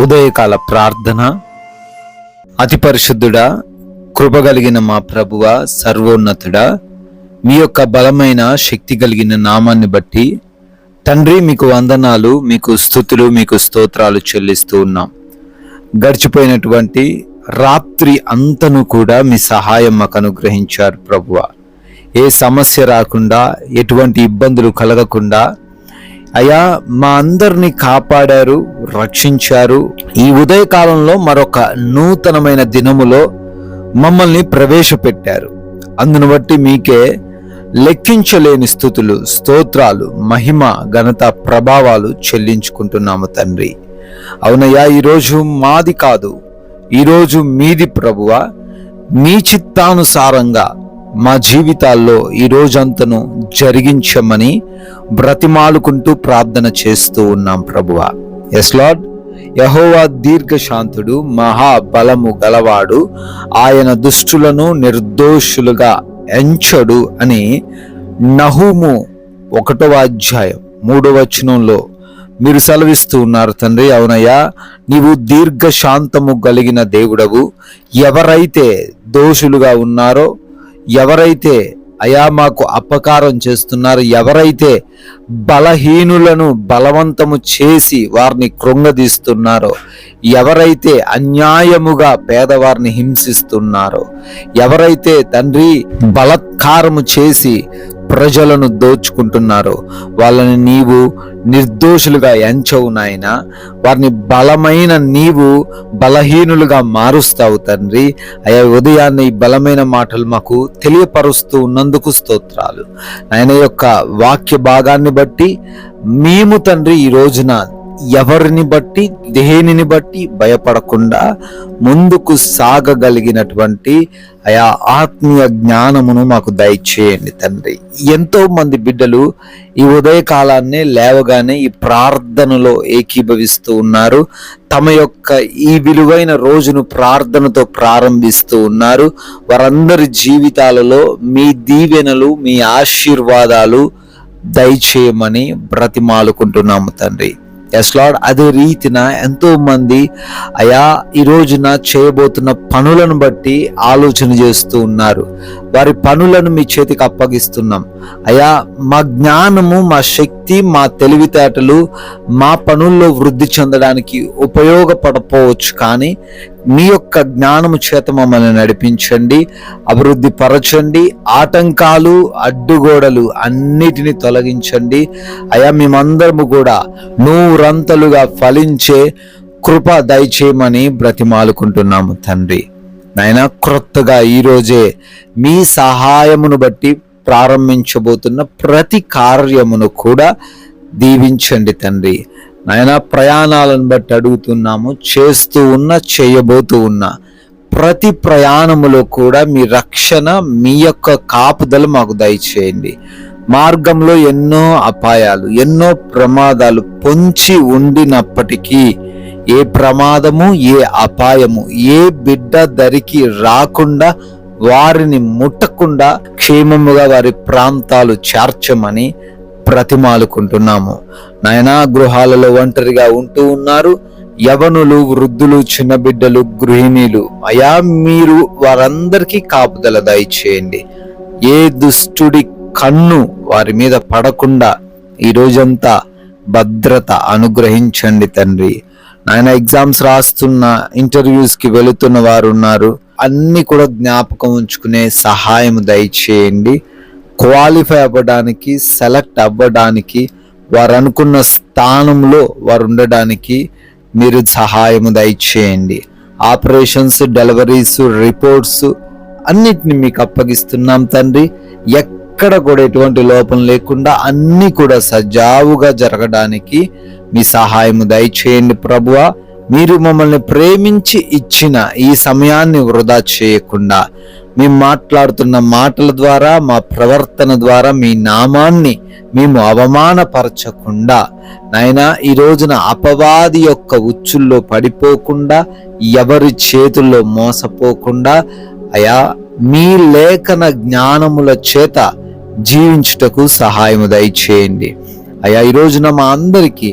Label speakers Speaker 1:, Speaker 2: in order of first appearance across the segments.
Speaker 1: ఉదయకాల ప్రార్థన. అతి పరిశుద్ధుడా, కృపగలిగిన మా ప్రభువా, సర్వోన్నతుడా, మీ యొక్క బలమైన శక్తి కలిగిన నామాన్ని బట్టి తండ్రి మీకు వందనాలు, మీకు స్తుతులు, మీకు స్తోత్రాలు చెల్లిస్తూ ఉన్నాం. గడిచిపోయినటువంటి రాత్రి అంతను కూడా మీ సహాయం మాకు అనుగ్రహించారు ప్రభువా. ఏ సమస్య రాకుండా, ఎటువంటి ఇబ్బందులు కలగకుండా అయ్యా మా అందరినీ కాపాడారు, రక్షించారు. ఈ ఉదయకాలంలో మరొక నూతనమైన దినములో మమ్మల్ని ప్రవేశపెట్టారు. అందును బట్టి మీకే లెక్కించలేని స్తుతులు, స్తోత్రాలు, మహిమ, ఘనత, ప్రభావాలు చెల్లించుకుంటున్నాము తండ్రి. అవునయ్యా, ఈరోజు మాది కాదు, ఈరోజు మీది ప్రభువా. మీ చిత్తానుసారంగా మా జీవితాల్లో ఈ రోజంతను జరిగించమని బ్రతిమాలుకుంటూ ప్రార్థన చేస్తూ ఉన్నాం ప్రభువా. Yes lord. యెహోవా దీర్ఘశాంతుడు, మహాబలము గలవాడు, ఆయన దుష్టులను నిర్దోషులుగా ఎంచడు అని నహూము 1వ అధ్యాయం 3వ వచనంలో మీరు సెలవిస్తూ ఉన్నారు తండ్రి. అవునయ్యా, నీవు దీర్ఘశాంతము కలిగిన దేవుడవు. ఎవరైతే దోషులుగా ఉన్నారో, ఎవరైతే అయా మాకు అపకారం చేస్తున్నారు, ఎవరైతే బలహీనులను బలవంతము చేసి వారిని కృంగదీస్తున్నారో, ఎవరైతే అన్యాయముగా పేదవారిని హింసిస్తున్నారో, ఎవరైతే తండ్రి బలత్కారము చేసి ప్రజలను దోచుకుంటున్నారో వాళ్ళని నీవు నిర్దోషులుగా ఎంచవు నాయన. వారిని బలమైన నీవు బలహీనులుగా మారుస్తావు తండ్రి. అయ్యా, ఉదయాన్నే ఈ బలమైన మాటలు మాకు తెలియపరుస్తూ ఉన్నందుకు స్తోత్రాలు. ఆయన యొక్క వాక్య భాగాన్ని బట్టి మేము తండ్రి ఈ రోజున ఎవరిని బట్టి, దేనిని బట్టి భయపడకుండా ముందుకు సాగగలిగినటువంటి అయా ఆత్మీయ జ్ఞానమును మాకు దయచేయండి తండ్రి. ఎంతో మంది బిడ్డలు ఈ ఉదయకాలాన్నే లేవగానే ఈ ప్రార్థనలో ఏకీభవిస్తూ ఉన్నారు. తమ యొక్క ఈ విలువైన రోజును ప్రార్థనతో ప్రారంభిస్తూ ఉన్నారు. వారందరి జీవితాలలో మీ దీవెనలు, మీ ఆశీర్వాదాలు దయచేయమని బ్రతిమాలుకుంటున్నాము తండ్రి. Yes lord. అదే రీతిన ఎంతో మంది అయా ఈ రోజున చేయబోతున్న పనులను బట్టి ఆలోచన చేస్తూ ఉన్నారు. వారి పనులను మీ చేతికి అప్పగిస్తున్నాం అయా. మా జ్ఞానము, మా శక్తి, మా తెలివితేటలు మా పనుల్లో వృద్ధి చెందడానికి ఉపయోగపడపోవచ్చు, కానీ మీ యొక్క జ్ఞానము చేత మమ్మల్ని నడిపించండి, అభివృద్ధి పరచండి. ఆటంకాలు, అడ్డుగోడలు అన్నిటినీ తొలగించండి అయా. మేమందరము కూడా నూరంతలుగా ఫలించే కృప దయచేయమని బ్రతిమాలుకుంటున్నాము తండ్రి. నాయన, క్రొత్తగా ఈరోజే మీ సహాయమును బట్టి ప్రారంభించబోతున్న ప్రతి కార్యమును కూడా దీవించండి తండ్రి. నాయన, ప్రయాణాలను బట్టి అడుగుతున్నాము. చేస్తూ ఉన్న, చేయబోతూ ఉన్న ప్రతి ప్రయాణములో కూడా మీ రక్షణ, మీ యొక్క కాపుదల మాకు దయచేయండి. మార్గంలో ఎన్నో అపాయాలు, ఎన్నో ప్రమాదాలు పొంచి ఉండినప్పటికీ ఏ ప్రమాదము, ఏ అపాయము ఏ బిడ్డ దరికి రాకుండా, వారిని ముట్టకుండా క్షేమముగా వారి ప్రాంతాలు చేర్చమని ప్రతిమాలుకుంటున్నాము. నాయనా, గృహాలలో ఒంటరిగా ఉంటూ ఉన్నారు యవనులు, వృద్ధులు, చిన్న బిడ్డలు, గృహిణీలు అయా, మీరు వారందరికీ కాపుదల దయచేయండి. ఏ దుష్టుడి కన్ను వారి మీద పడకుండా ఈ రోజంతా భద్రత అనుగ్రహించండి తండ్రి. నాయన, ఎగ్జామ్స్ రాస్తున్న, ఇంటర్వ్యూస్కి వెళుతున్న వారు ఉన్నారు. అన్ని కూడా జ్ఞాపకం ఉంచుకునే సహాయం దయచేయండి. క్వాలిఫై అవ్వడానికి, సెలెక్ట్ అవ్వడానికి, వారు అనుకున్న స్థానంలో వారు ఉండడానికి మీరు సహాయం దయచేయండి. ఆపరేషన్స్, డెలివరీస్, రిపోర్ట్స్ అన్నిటిని మీకు అప్పగిస్తున్నాం తండ్రి. ఎక్కడ కూడా ఎటువంటి లోపం లేకుండా అన్ని కూడా సజావుగా జరగడానికి మీ సహాయం దయచేయండి ప్రభువా. మీరు మమ్మల్ని ప్రేమించి ఇచ్చిన ఈ సమయాన్ని వృధా చేయకుండా, మేము మాట్లాడుతున్న మాటల ద్వారా, మా ప్రవర్తన ద్వారా మీ నామాన్ని మేము అవమానపరచకుండా, నాయనా, ఈ రోజున అపవాది యొక్క ఉచ్చుల్లో పడిపోకుండా, ఎవరి చేతుల్లో మోసపోకుండా అయా, మీ లేఖన జ్ఞానముల చేత జీవించుటకు సహాయము దయచేయండి అయా. ఈ రోజున మా అందరికీ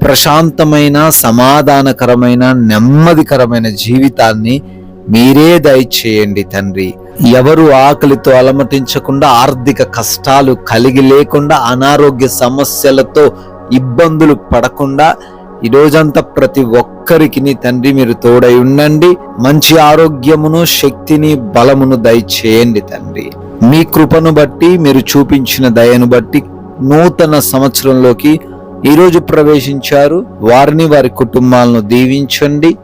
Speaker 1: ప్రశాంతమైన, సమాధానకరమైన, నెమ్మదికరమైన జీవితాన్ని మీరే దయచేయండి తండ్రి. ఎవరు ఆకలితో అలమటించకుండా, ఆర్థిక కష్టాలు కలిగి లేకుండా, అనారోగ్య సమస్యలతో ఇబ్బందులు పడకుండా ఈ రోజంతా ప్రతి ఒక్కరికి తండ్రి మీరు తోడై ఉండండి. మంచి ఆరోగ్యమును, శక్తిని, బలమును దయచేయండి తండ్రి. మీ కృపను బట్టి, మీరు చూపించిన దయను బట్టి నూతన సంవత్సరంలోకి ఈరోజు ప్రవేశించారు. వారిని, వారి కుటుంబాలను దీవించండి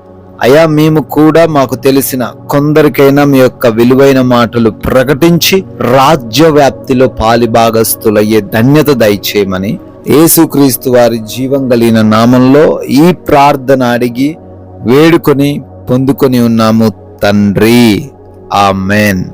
Speaker 1: అయా. మేము కూడా మాకు తెలిసిన కొందరికైనా మీ యొక్క విలువైన మాటలు ప్రకటించి రాజ్య వ్యాప్తిలో పాలిభాగస్తులయ్యే ధన్యత దయచేయమని యేసుక్రీస్తు వారి జీవం కలిగిన నామంలో ఈ ప్రార్థన అడిగి వేడుకొని పొందుకొని ఉన్నాము తండ్రి. ఆమెన్.